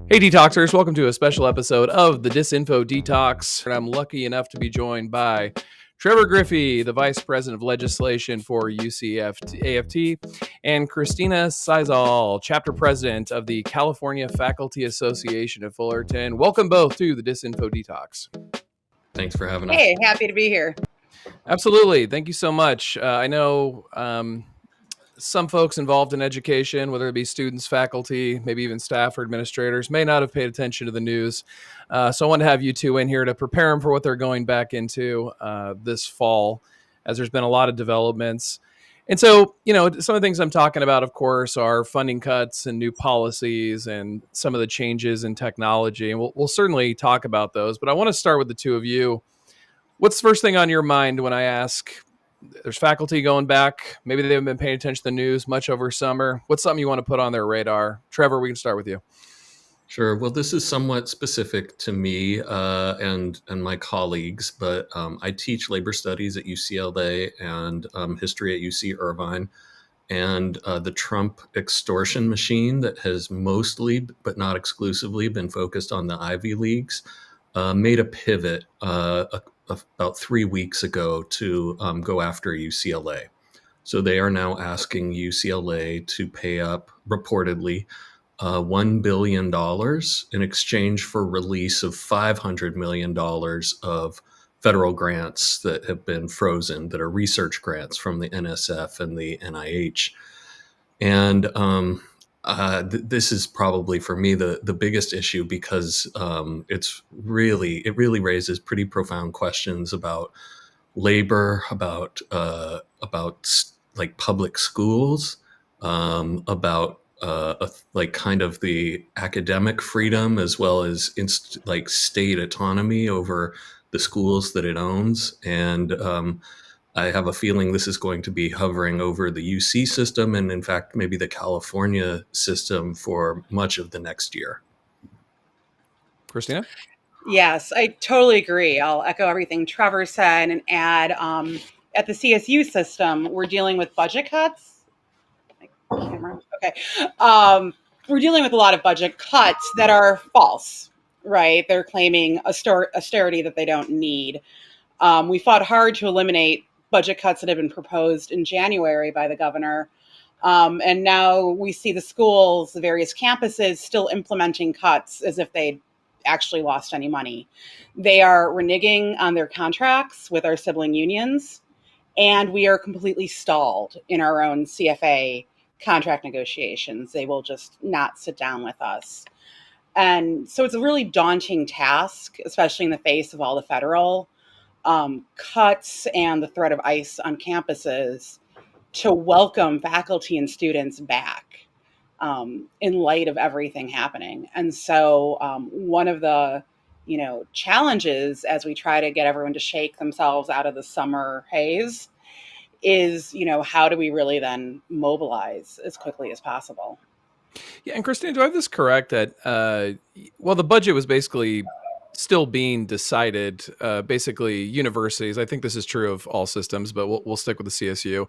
Hey, Detoxers, welcome to a special episode of the Disinfo Detox. And I'm lucky enough to be joined by Trevor Griffey, the Vice President of Legislation for AFT, and Christina Ceisel, Chapter President of the California Faculty Association of Fullerton. Welcome both to the Disinfo Detox. Thanks for having us. Hey, happy to be here. Absolutely. Thank you so much. I know some folks involved in education, whether it be students, faculty, maybe even staff or administrators, may not have paid attention to the news. So I want to have you two in here to prepare them for what they're going back into this fall, as there's been a lot of developments. And so, some of the things I'm talking about, of course, are funding cuts and new policies and some of the changes in technology. And we'll certainly talk about those. But I want to start with the two of you. What's the first thing on your mind when I ask, there's faculty going back, maybe they haven't been paying attention to the news much over summer. What's something you want to put on their radar? Trevor, we can start with you. Sure. Well, this is somewhat specific to me and my colleagues, but I teach labor studies at UCLA and history at UC Irvine. And the Trump extortion machine that has mostly, but not exclusively, been focused on the Ivy Leagues made a pivot about 3 weeks ago to go after UCLA. So they are now asking UCLA to pay up, reportedly, $1 billion in exchange for release of $500 million of federal grants that have been frozen, that are research grants from the NSF and the NIH. And this is probably for me the biggest issue because it really raises pretty profound questions about labor, about like public schools, about like kind of the academic freedom as well as state autonomy over the schools that it owns. And I have a feeling this is going to be hovering over the UC system and, in fact, maybe the California system for much of the next year. Christina? Yes, I totally agree. I'll echo everything Trevor said and add at the CSU system, we're dealing with budget cuts. Camera. Okay. We're dealing with a lot of budget cuts that are false, right? They're claiming austerity that they don't need. We fought hard to eliminate budget cuts that had been proposed in January by the governor. And now we see the schools, the various campuses still implementing cuts as if they'd actually lost any money. They are reneging on their contracts with our sibling unions, and we are completely stalled in our own CFA contract negotiations. They will just not sit down with us. And so it's a really daunting task, especially in the face of all the federal cuts and the threat of ICE on campuses, to welcome faculty and students back in light of everything happening. And so one of the challenges as we try to get everyone to shake themselves out of the summer haze is, how do we really then mobilize as quickly as possible? Yeah, and Christina, do I have this correct that, the budget was basically still being decided, basically universities, I think this is true of all systems, but we'll stick with the CSU.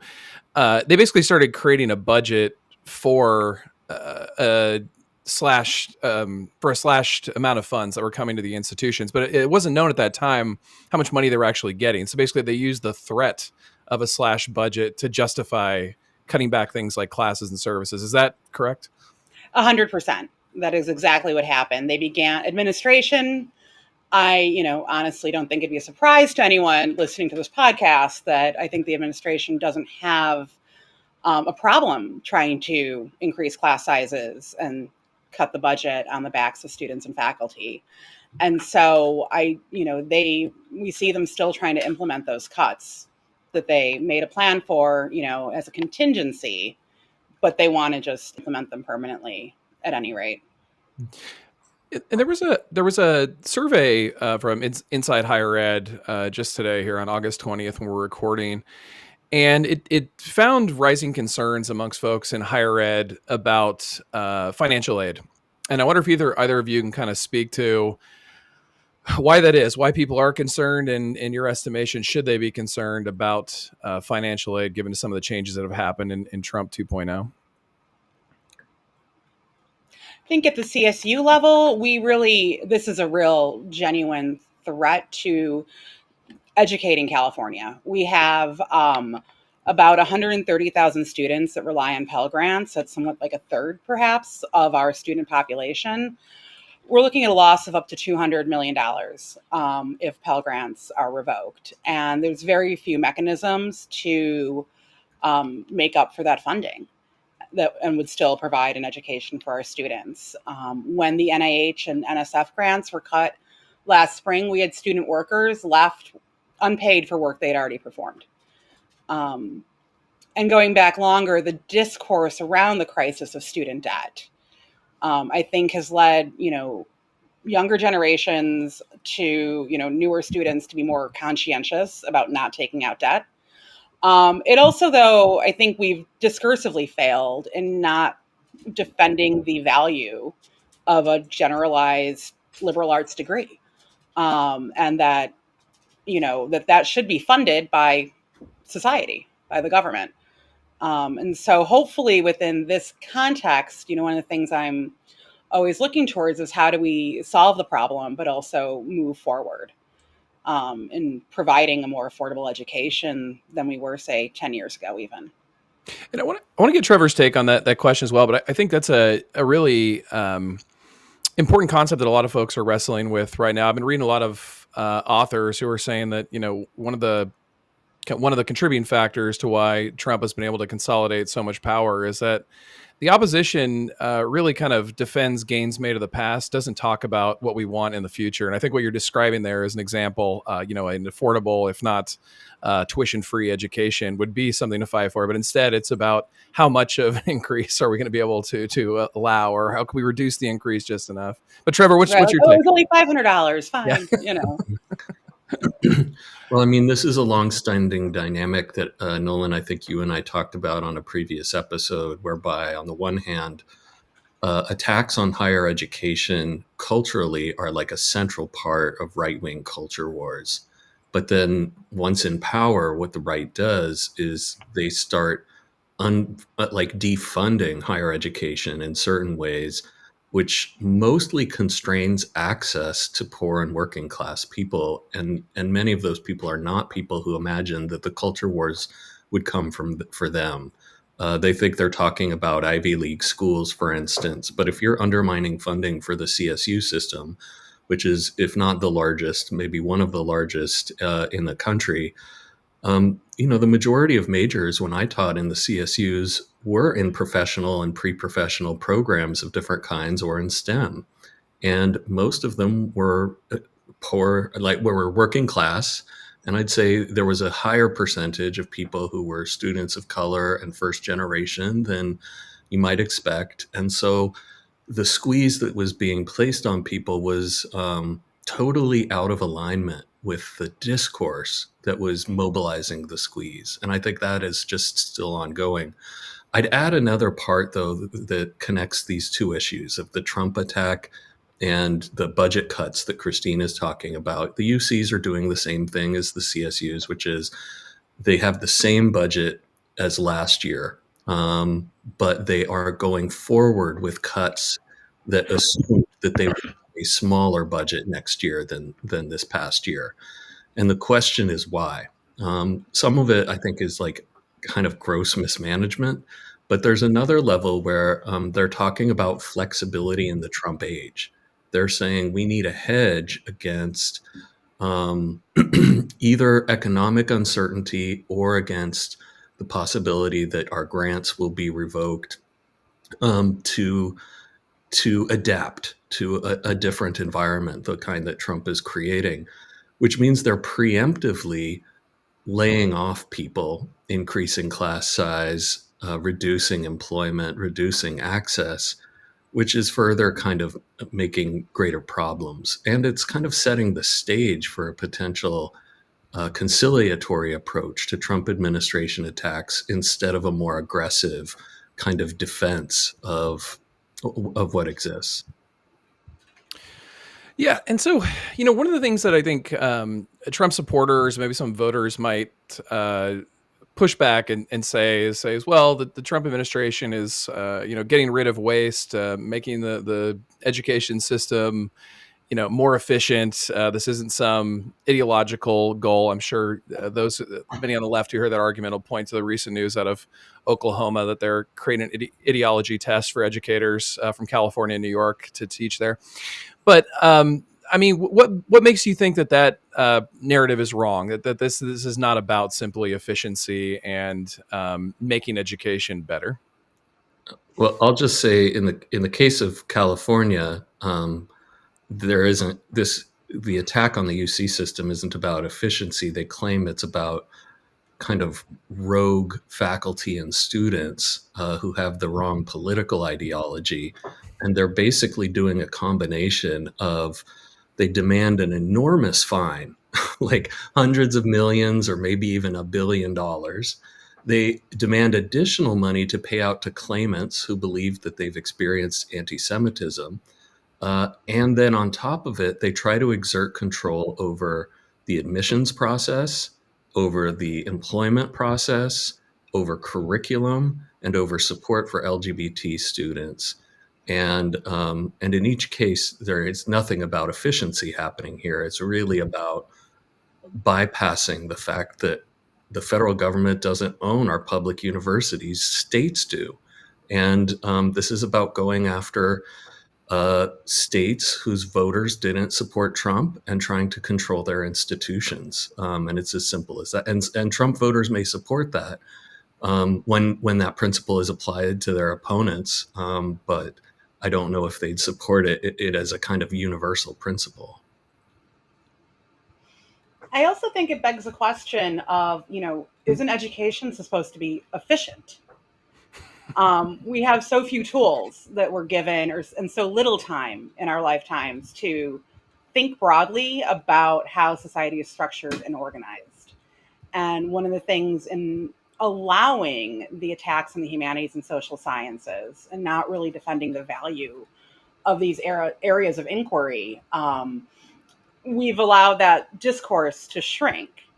They basically started creating a budget for a slashed amount of funds that were coming to the institutions, but it wasn't known at that time how much money they were actually getting. So basically they used the threat of a slash budget to justify cutting back things like classes and services. Is that correct? 100%. That is exactly what happened. They began administration. I, honestly don't think it'd be a surprise to anyone listening to this podcast that I think the administration doesn't have a problem trying to increase class sizes and cut the budget on the backs of students and faculty. And so we see them still trying to implement those cuts that they made a plan for, as a contingency, but they want to just implement them permanently at any rate. And there was a survey from Inside Higher Ed just today here on August 20th when we're recording, and it found rising concerns amongst folks in higher ed about financial aid. And I wonder if either of you can kind of speak to why that is, why people are concerned, and in your estimation, should they be concerned about financial aid given some of the changes that have happened in Trump 2.0? think at the CSU level, this is a real genuine threat to educating California. We have about 130,000 students that rely on Pell Grants. That's somewhat like a third, perhaps, of our student population. We're looking at a loss of up to $200 million if Pell Grants are revoked. And there's very few mechanisms to make up for that funding and would still provide an education for our students. When the NIH and NSF grants were cut last spring, we had student workers left unpaid for work they'd already performed. And going back longer, the discourse around the crisis of student debt, I think, has led, younger generations to, newer students to be more conscientious about not taking out debt. It also, though, I think we've discursively failed in not defending the value of a generalized liberal arts degree, and that, that should be funded by society, by the government. And so hopefully within this context, one of the things I'm always looking towards is how do we solve the problem, but also move forward in providing a more affordable education than we were, say, 10 years ago even. And I want to get Trevor's take on that question as well, but I think that's a really important concept that a lot of folks are wrestling with right now. I've been reading a lot of authors who are saying that, one of the contributing factors to why Trump has been able to consolidate so much power is that the opposition really kind of defends gains made of the past, doesn't talk about what we want in the future. And I think what you're describing there is an example, an affordable, if not tuition-free education would be something to fight for. But instead, it's about how much of an increase are we going to be able to allow, or how can we reduce the increase just enough? But Trevor, what's your take? It was only $500, fine, Well, I mean, this is a long-standing dynamic that, Nolan, I think you and I talked about on a previous episode, whereby on the one hand, attacks on higher education culturally are like a central part of right-wing culture wars. But then once in power, what the right does is they start defunding higher education in certain ways, which mostly constrains access to poor and working class people. And many of those people are not people who imagine that the culture wars would come for them. They think they're talking about Ivy League schools, for instance. But if you're undermining funding for the CSU system, which is, if not the largest, maybe one of the largest in the country, the majority of majors when I taught in the CSUs were in professional and pre-professional programs of different kinds or in STEM. And most of them were poor, were working class. And I'd say there was a higher percentage of people who were students of color and first generation than you might expect. And so the squeeze that was being placed on people was totally out of alignment with the discourse that was mobilizing the squeeze. And I think that is just still ongoing. I'd add another part, though, that connects these two issues of the Trump attack and the budget cuts that Christine is talking about. The UCs are doing the same thing as the CSUs, which is they have the same budget as last year, but they are going forward with cuts that assume that they will have a smaller budget next year than this past year. And the question is why? Some of it, I think, is like kind of gross mismanagement. But there's another level where they're talking about flexibility in the Trump age. They're saying we need a hedge against either economic uncertainty or against the possibility that our grants will be revoked to adapt to a different environment, the kind that Trump is creating, which means they're preemptively laying off people, increasing class size, reducing employment, reducing access, which is further kind of making greater problems. And it's kind of setting the stage for a potential conciliatory approach to Trump administration attacks instead of a more aggressive kind of defense of what exists. Yeah. And so, one of the things that I think Trump supporters, maybe some voters might push back and say, well, the Trump administration is, getting rid of waste, making the education system, more efficient. This isn't some ideological goal. I'm sure those many on the left who heard that argument will point to the recent news out of Oklahoma that they're creating an ideology test for educators from California and New York to teach there. But I mean, what makes you think that narrative is wrong? That this is not about simply efficiency and making education better? Well, I'll just say in the case of California, there isn't this. The attack on the UC system isn't about efficiency. They claim it's about kind of rogue faculty and students who have the wrong political ideology, and they're basically doing a combination of they demand an enormous fine, like hundreds of millions or maybe even $1 billion. They demand additional money to pay out to claimants who believe that they've experienced anti-Semitism. And then on top of it, they try to exert control over the admissions process, over the employment process, over curriculum, and over support for LGBT students. And in each case, there is nothing about efficiency happening here. It's really about bypassing the fact that the federal government doesn't own our public universities, states do. And this is about going after states whose voters didn't support Trump and trying to control their institutions. And it's as simple as that. And Trump voters may support that when that principle is applied to their opponents. But I don't know if they'd support it as a kind of universal principle. I also think it begs the question of, isn't education supposed to be efficient? We have so few tools that we're given and so little time in our lifetimes to think broadly about how society is structured and organized. And one of the things in allowing the attacks on the humanities and social sciences and not really defending the value of these areas of inquiry, we've allowed that discourse to shrink.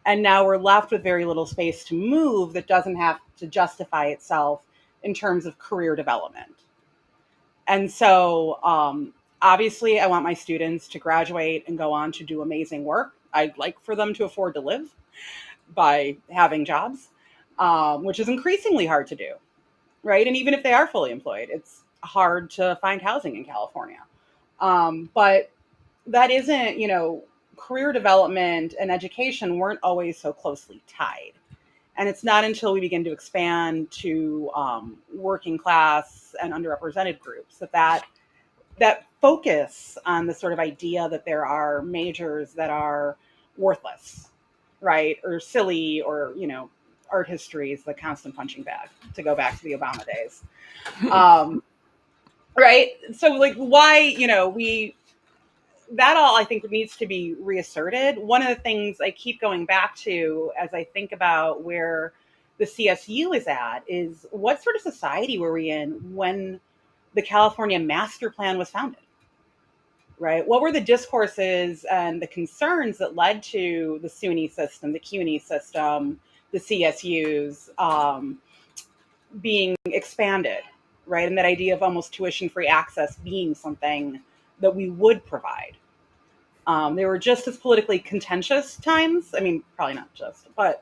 And now we're left with very little space to move that doesn't have to justify itself in terms of career development. And so obviously I want my students to graduate and go on to do amazing work. I'd like for them to afford to live by having jobs, which is increasingly hard to do, right? And even if they are fully employed, it's hard to find housing in California. But that isn't, career development and education weren't always so closely tied. And it's not until we begin to expand to working class and underrepresented groups that focus on the sort of idea that there are majors that are worthless, right? Or silly, or, art history is the constant punching bag, to go back to the Obama days. Right? So why, that all I think needs to be reasserted. One of the things I keep going back to as I think about where the CSU is at is what sort of society were we in when the California Master Plan was founded, right? What were the discourses and the concerns that led to the SUNY system, the CUNY system, the CSUs being expanded, right? And that idea of almost tuition-free access being something that we would provide. They were just as politically contentious times. I mean, probably not just, but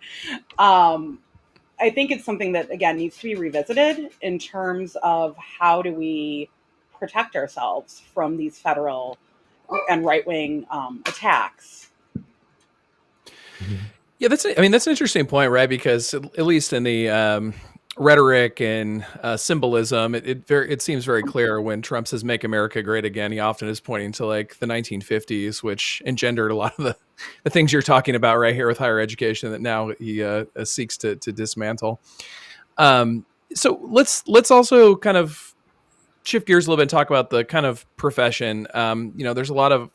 I think it's something that, again, needs to be revisited in terms of how do we protect ourselves from these federal and right-wing attacks. Yeah, that's an interesting point, right? Because at least in the rhetoric and symbolism, it seems very clear when Trump says "Make America Great Again." He often is pointing to the 1950s, which engendered a lot of the things you're talking about right here with higher education that now he seeks to dismantle. So let's also kind of shift gears a little bit and talk about the kind of profession. There's a lot of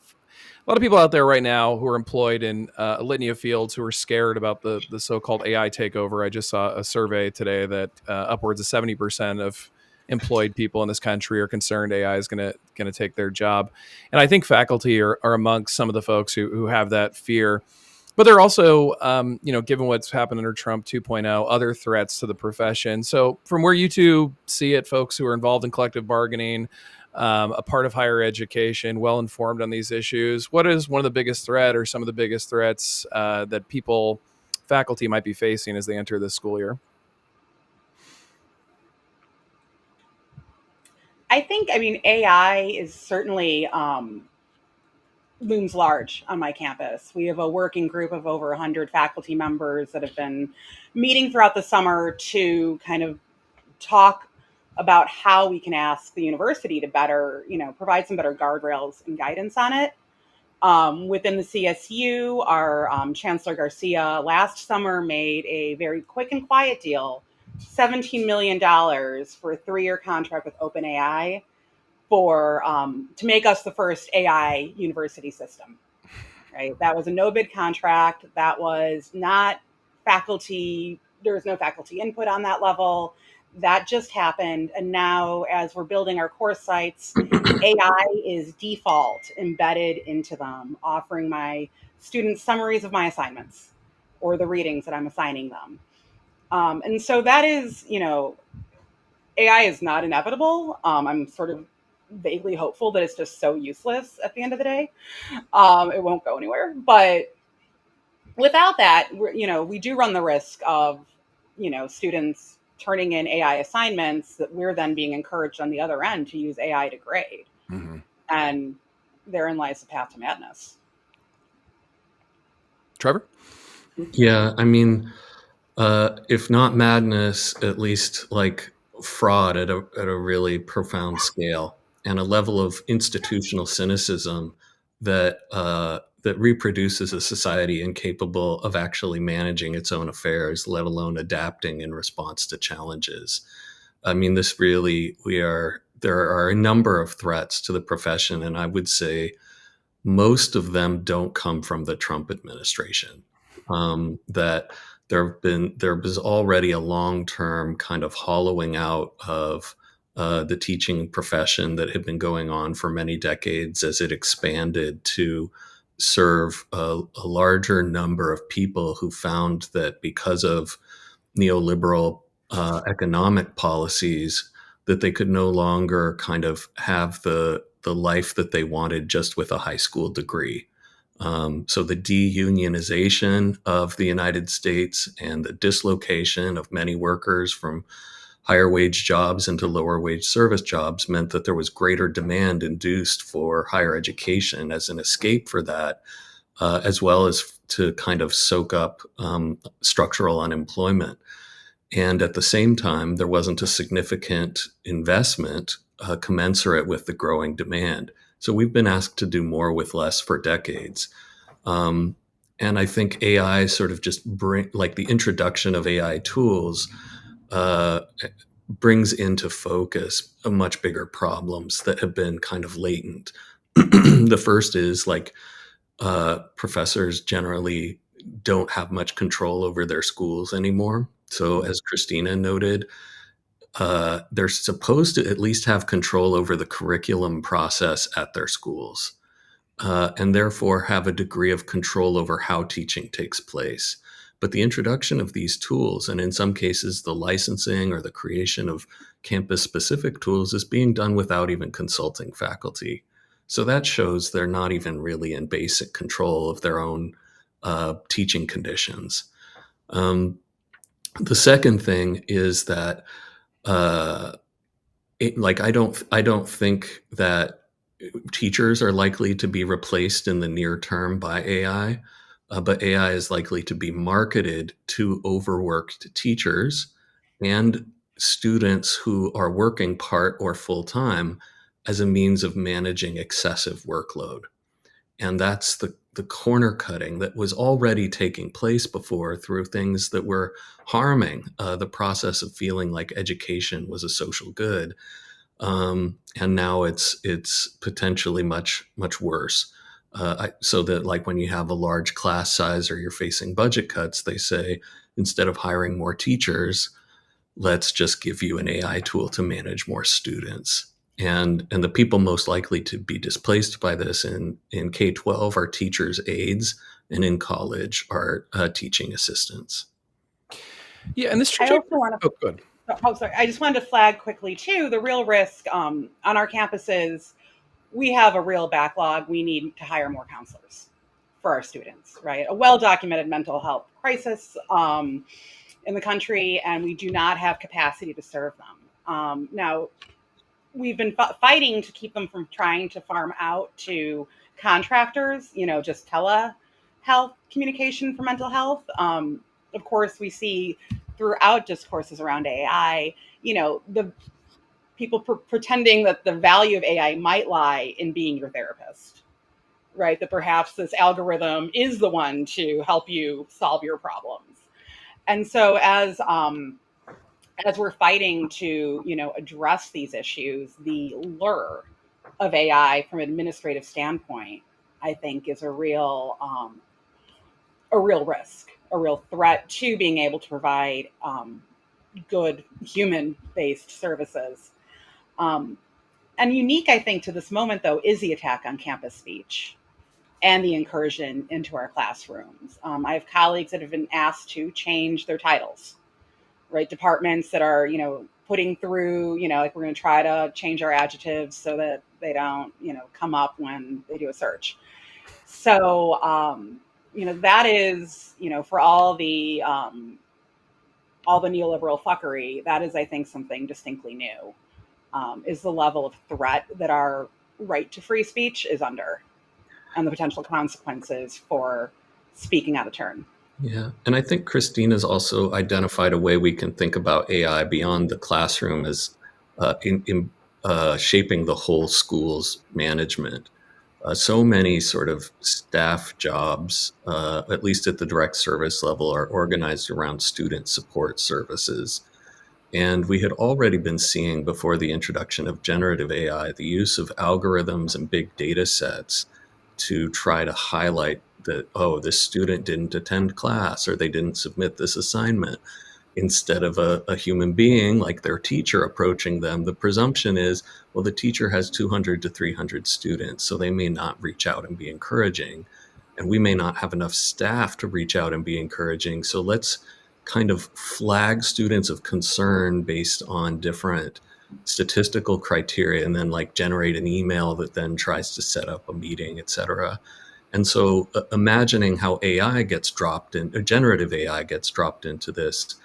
people out there right now who are employed in a litany of fields who are scared about the so-called AI takeover. I just saw a survey today that upwards of 70% of employed people in this country are concerned AI is going to take their job. And I think faculty are amongst some of the folks who have that fear. But there are also, given what's happened under Trump 2.0, other threats to the profession. So from where you two see it, folks who are involved in collective bargaining, a part of higher education, well informed on these issues, what is one of the biggest threat or some of the biggest threats that faculty might be facing as they enter this school year? AI is certainly looms large on my campus. We have a working group of over 100 faculty members that have been meeting throughout the summer to kind of talk about how we can ask the university to better, provide some better guardrails and guidance on it. Within the CSU, our Chancellor Garcia last summer made a very quick and quiet deal, $17 million for a 3-year contract with OpenAI for to make us the first AI university system. Right, that was a no bid contract. That was not faculty. There was no faculty input on that level. That just happened, and now as we're building our course sites, AI is default embedded into them, offering my students summaries of my assignments or the readings that I'm assigning them. And so that is, AI is not inevitable. I'm sort of vaguely hopeful that it's just so useless at the end of the day. It won't go anywhere. But without that, we do run the risk of, students turning in AI assignments that we're then being encouraged on the other end to use AI to grade. Mm-hmm. And therein lies the path to madness. Trevor? Yeah, I mean, if not madness, at least like fraud at a really profound scale, and a level of institutional cynicism that that reproduces a society incapable of actually managing its own affairs, let alone adapting in response to challenges. I mean, there are a number of threats to the profession, and I would say most of them don't come from the Trump administration. That there was already a long-term kind of hollowing out of the teaching profession that had been going on for many decades as it expanded to serve a larger number of people who found that because of neoliberal economic policies that they could no longer kind of have the life that they wanted just with a high school degree. So the deunionization of the United States and the dislocation of many workers from higher wage jobs into lower wage service jobs meant that there was greater demand induced for higher education as an escape for that, as well as to kind of soak up structural unemployment. And at the same time, there wasn't a significant investment commensurate with the growing demand. So we've been asked to do more with less for decades. And I think AI sort of just the introduction of AI tools brings into focus a much bigger problems that have been kind of latent. The first is professors generally don't have much control over their schools anymore. So as Christina noted, they're supposed to at least have control over the curriculum process at their schools, and therefore have a degree of control over how teaching takes place. But the introduction of these tools, and in some cases the licensing or the creation of campus-specific tools, is being done without even consulting faculty. So that shows they're not even really in basic control of their own teaching conditions. The second thing is that I don't think that teachers are likely to be replaced in the near term by AI, but AI is likely to be marketed to overworked teachers and students who are working part or full time as a means of managing excessive workload. And that's the corner cutting that was already taking place before through things that were harming the process of feeling like education was a social good. And now it's potentially much worse. So that like when you have a large class size or you're facing budget cuts, they say, instead of hiring more teachers, let's just give you an AI tool to manage more students. And the people most likely to be displaced by this in K-12 are teachers' aides and in college are teaching assistants. Yeah, and this I trajectory. also want to. Oh, good. Oh, sorry. I just wanted to flag quickly too the real risk on our campuses. We have a real backlog. We need to hire more counselors for our students, right? A well-documented mental health crisis in the country, and we do not have capacity to serve them. Now, we've been fighting to keep them from trying to farm out to contractors, just telehealth communication for mental health. Of course, we see throughout discourses around AI, the people pretending that the value of AI might lie in being your therapist, right? That perhaps this algorithm is the one to help you solve your problems. And so as we're fighting to, address these issues, the lure of AI from an administrative standpoint, I think, is a real risk, a real threat to being able to provide good human-based services. And unique, I think, to this moment, though, is the attack on campus speech and the incursion into our classrooms. I have colleagues that have been asked to change their titles, right? Departments that are, putting through, like we're going to try to change our adjectives so that they don't, come up when they do a search. So, that is, for all the neoliberal fuckery, that is, I think, something distinctly new. Is the level of threat that our right to free speech is under, and the potential consequences for speaking out of turn. Yeah, and I think Christina's also identified a way we can think about AI beyond the classroom as in shaping the whole school's management. So many sort of staff jobs, at least at the direct service level, are organized around student support services. And we had already been seeing before the introduction of generative AI, the use of algorithms and big data sets to try to highlight that, oh, this student didn't attend class or they didn't submit this assignment. Instead of a human being like their teacher approaching them, the presumption is, well, the teacher has 200 to 300 students, so they may not reach out and be encouraging. And we may not have enough staff to reach out and be encouraging. So let's kind of flag students of concern based on different statistical criteria and then like generate an email that then tries to set up a meeting, et cetera. And so imagining how AI gets dropped in, generative AI gets dropped into this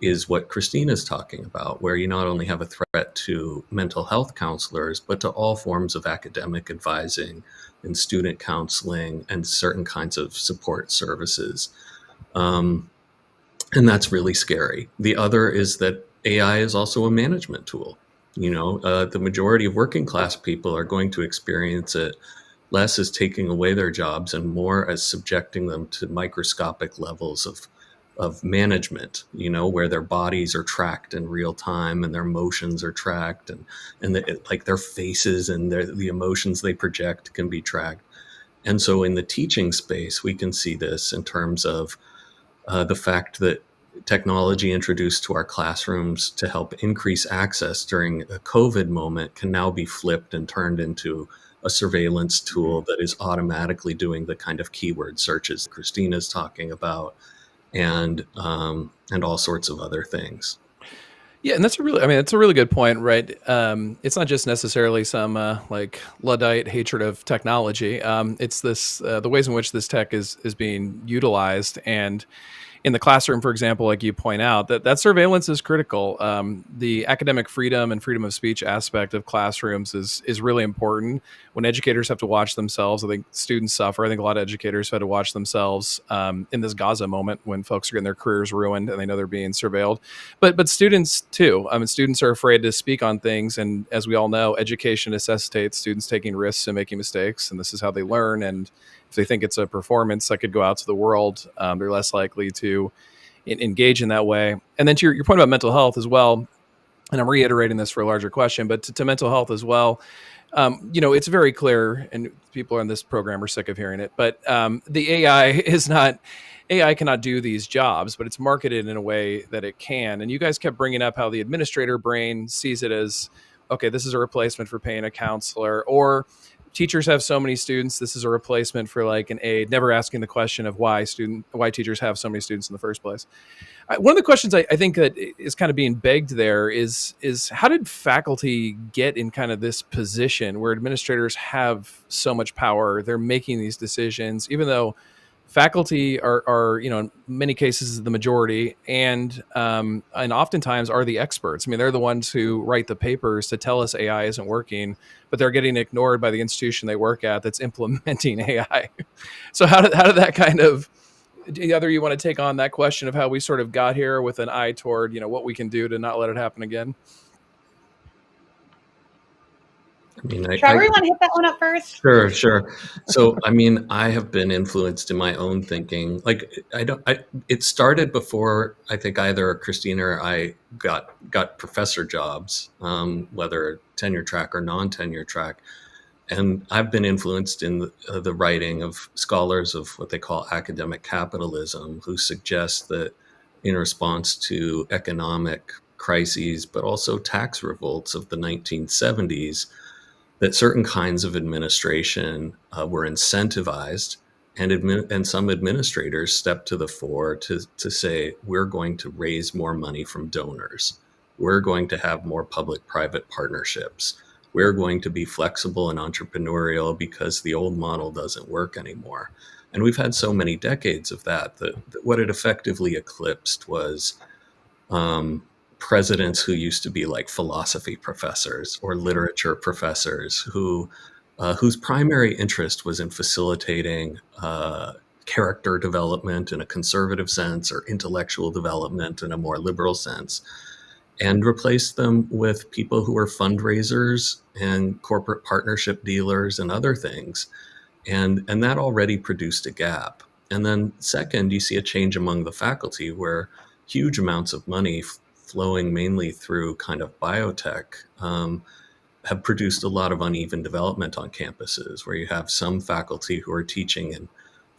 is what Christina's talking about, where you not only have a threat to mental health counselors, but to all forms of academic advising and student counseling and certain kinds of support services. And that's really scary. The other is that AI is also a management tool. The majority of working class people are going to experience it less as taking away their jobs and more as subjecting them to microscopic levels of management, where their bodies are tracked in real time and their emotions are tracked and like their faces and the emotions they project can be tracked. And so in the teaching space, we can see this in terms of the fact that technology introduced to our classrooms to help increase access during a COVID moment can now be flipped and turned into a surveillance tool that is automatically doing the kind of keyword searches Christina's talking about, and all sorts of other things. Yeah, and that's a really good point, right? It's not just necessarily some like Luddite hatred of technology. It's this the ways in which this tech is being utilized, and in the classroom, for example, like you point out, that surveillance is critical. The academic freedom and freedom of speech aspect of classrooms is really important. When educators have to watch themselves, I think students suffer. I think a lot of educators have had to watch themselves in this Gaza moment when folks are getting their careers ruined and they know they're being surveilled. But students too. Students are afraid to speak on things, and as we all know, education necessitates students taking risks and making mistakes, and this is how they learn. And if they think it's a performance that could go out to the world, they're less likely to engage in that way. And then to your point about mental health as well, and I'm reiterating this for a larger question, but to mental health as well, it's very clear, and people on this program are sick of hearing it, but the AI cannot do these jobs, but it's marketed in a way that it can. And you guys kept bringing up how the administrator brain sees it as, okay, this is a replacement for paying a counselor, or teachers have so many students. This is a replacement for like an aide, never asking the question of why teachers have so many students in the first place. One of the questions I think that is kind of being begged there is how did faculty get in kind of this position where administrators have so much power? They're making these decisions, even though faculty are in many cases the majority, and oftentimes are the experts. I mean, they're the ones who write the papers to tell us AI isn't working, but they're getting ignored by the institution they work at that's implementing AI. So how did that kind of, either you want to take on that question of how we sort of got here with an eye toward what we can do to not let it happen again? I mean, Trevor, you want to hit that one up first? Sure. So, I mean, I have been influenced in my own thinking. Like, it started before I think either Christina or I got professor jobs, whether tenure track or non-tenure track. And I've been influenced in the writing of scholars of what they call academic capitalism, who suggest that in response to economic crises, but also tax revolts of the 1970s, that certain kinds of administration were incentivized, and some administrators stepped to the fore to say, we're going to raise more money from donors. We're going to have more public-private partnerships. We're going to be flexible and entrepreneurial because the old model doesn't work anymore. And we've had so many decades of that what it effectively eclipsed was presidents who used to be like philosophy professors or literature professors whose primary interest was in facilitating character development in a conservative sense or intellectual development in a more liberal sense, and replaced them with people who are fundraisers and corporate partnership dealers and other things. And that already produced a gap. And then second, you see a change among the faculty where huge amounts of money flowing mainly through kind of biotech have produced a lot of uneven development on campuses, where you have some faculty who are teaching in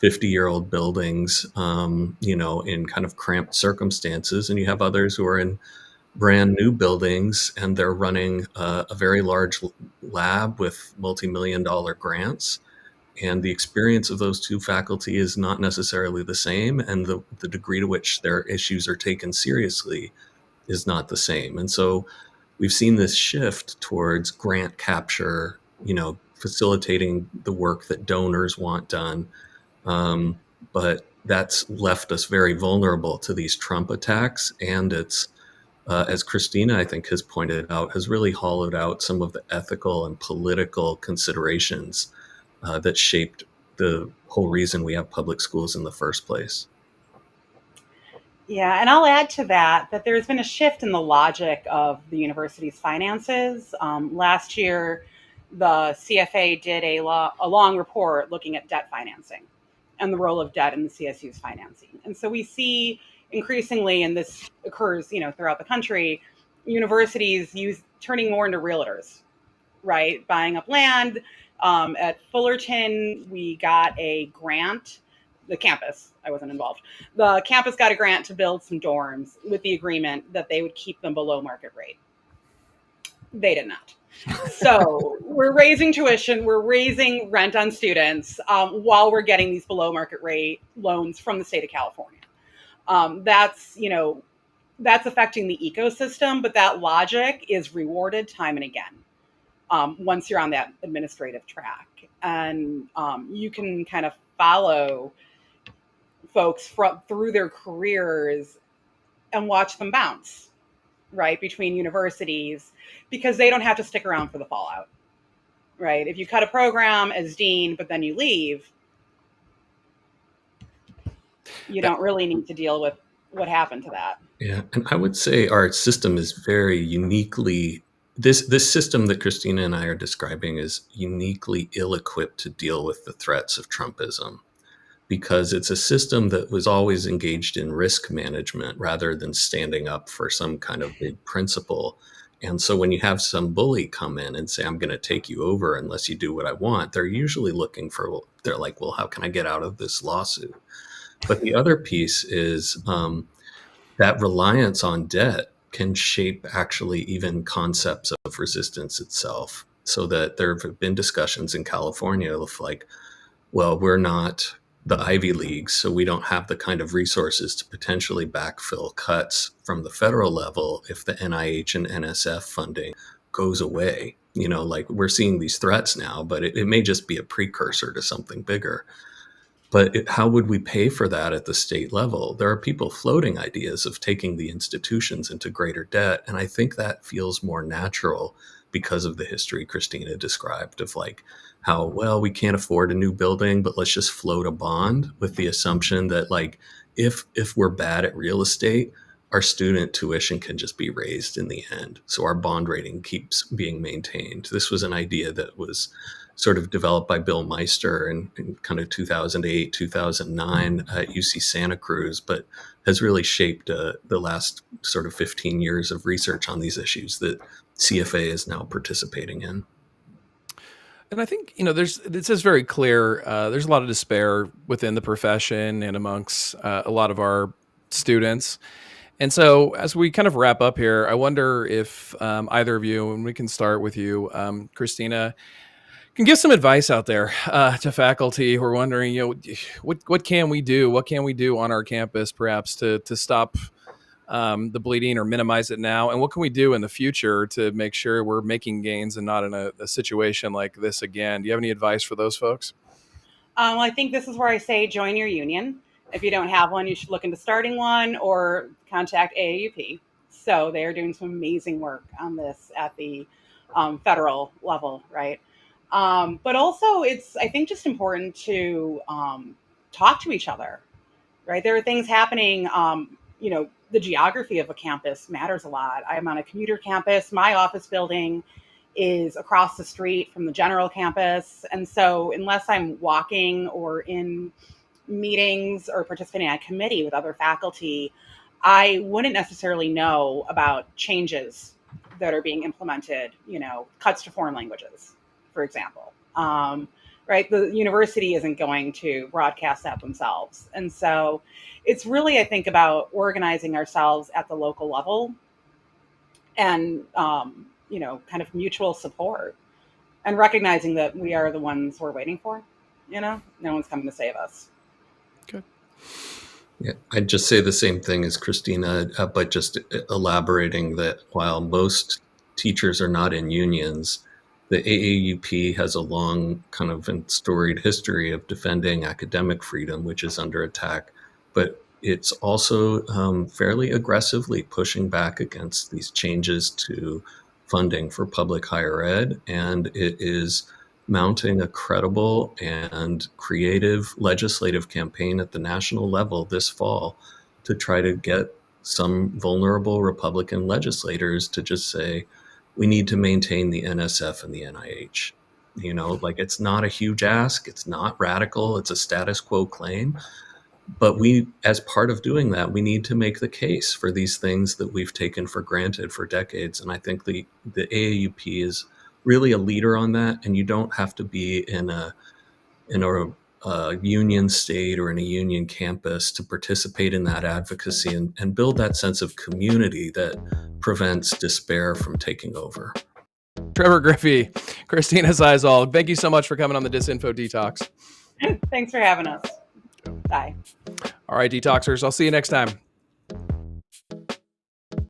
50-year-old buildings, in kind of cramped circumstances, and you have others who are in brand new buildings and they're running a very large lab with multi-million-dollar grants. And the experience of those two faculty is not necessarily the same, and the degree to which their issues are taken seriously is not the same. And so we've seen this shift towards grant capture, facilitating the work that donors want done. But that's left us very vulnerable to these Trump attacks. And it's, as Christina, I think, has pointed out, has really hollowed out some of the ethical and political considerations that shaped the whole reason we have public schools in the first place. Yeah, and I'll add to that there's been a shift in the logic of the university's finances. Last year, the CFA did a long report looking at debt financing and the role of debt in the CSU's financing. And so we see increasingly, and this occurs, throughout the country, universities turning more into realtors, right? Buying up land. At Fullerton, we got a grant. The campus, I wasn't involved. The campus got a grant to build some dorms with the agreement that they would keep them below market rate. They did not. So we're raising tuition, we're raising rent on students while we're getting these below market rate loans from the state of California. That's affecting the ecosystem, but that logic is rewarded time and again once you're on that administrative track. And you can kind of follow folks through their careers and watch them bounce, right, between universities, because they don't have to stick around for the fallout, right? If you cut a program as dean, but then you leave, you don't really need to deal with what happened to that. Yeah, and I would say our system is very uniquely, this system that Christina and I are describing is uniquely ill-equipped to deal with the threats of Trumpism, because it's a system that was always engaged in risk management rather than standing up for some kind of big principle. And so when you have some bully come in and say, I'm going to take you over unless you do what I want, they're usually they're like, well, how can I get out of this lawsuit? But the other piece is that reliance on debt can shape actually even concepts of resistance itself. so that there have been discussions in California of like, well, we're not the Ivy Leagues, so we don't have the kind of resources to potentially backfill cuts from the federal level if the NIH and NSF funding goes away. Like we're seeing these threats now, but it may just be a precursor to something bigger. But how would we pay for that at the state level? There are people floating ideas of taking the institutions into greater debt. And I think that feels more natural because of the history Christina described of like how, well, we can't afford a new building, but let's just float a bond with the assumption that like, if we're bad at real estate, our student tuition can just be raised in the end. So our bond rating keeps being maintained. This was an idea that was sort of developed by Bill Meister in kind of 2008, 2009 at UC Santa Cruz, but has really shaped the last sort of 15 years of research on these issues that CFA is now participating in. And I think, this is very clear. There's a lot of despair within the profession and amongst a lot of our students. And so as we kind of wrap up here, I wonder if either of you, and we can start with you, Christina, can give some advice out there to faculty who are wondering, what can we do? What can we do on our campus, perhaps, to stop the bleeding or minimize it now? And what can we do in the future to make sure we're making gains and not in a situation like this again? Do you have any advice for those folks? I think this is where I say join your union. If you don't have one, you should look into starting one or contact AAUP. So they're doing some amazing work on this at the federal level, right? But also it's, I think, just important to talk to each other, right? There are things happening, the geography of a campus matters a lot. I'm on a commuter campus. My office building is across the street from the general campus. And so unless I'm walking or in meetings or participating in a committee with other faculty, I wouldn't necessarily know about changes that are being implemented, cuts to foreign languages, for example. Right? The university isn't going to broadcast that themselves. And so it's really, I think, about organizing ourselves at the local level and, kind of mutual support and recognizing that we are the ones we're waiting for. No one's coming to save us. Good. Yeah, I'd just say the same thing as Christina, but just elaborating that while most teachers are not in unions, the AAUP has a long kind of storied history of defending academic freedom, which is under attack. But it's also fairly aggressively pushing back against these changes to funding for public higher ed. And it is mounting a credible and creative legislative campaign at the national level this fall to try to get some vulnerable Republican legislators to just say, we need to maintain the NSF and the NIH. Like it's not a huge ask. It's not radical. It's a status quo claim. But we, as part of doing that, we need to make the case for these things that we've taken for granted for decades. And I think the AAUP is really a leader on that. And you don't have to be in a union state or in a union campus to participate in that advocacy and build that sense of community that prevents despair from taking over. Trevor Griffey, Christina Ceisel, thank you so much for coming on the Disinfo Detox. Thanks for having us. Bye. All right, Detoxers, I'll see you next time.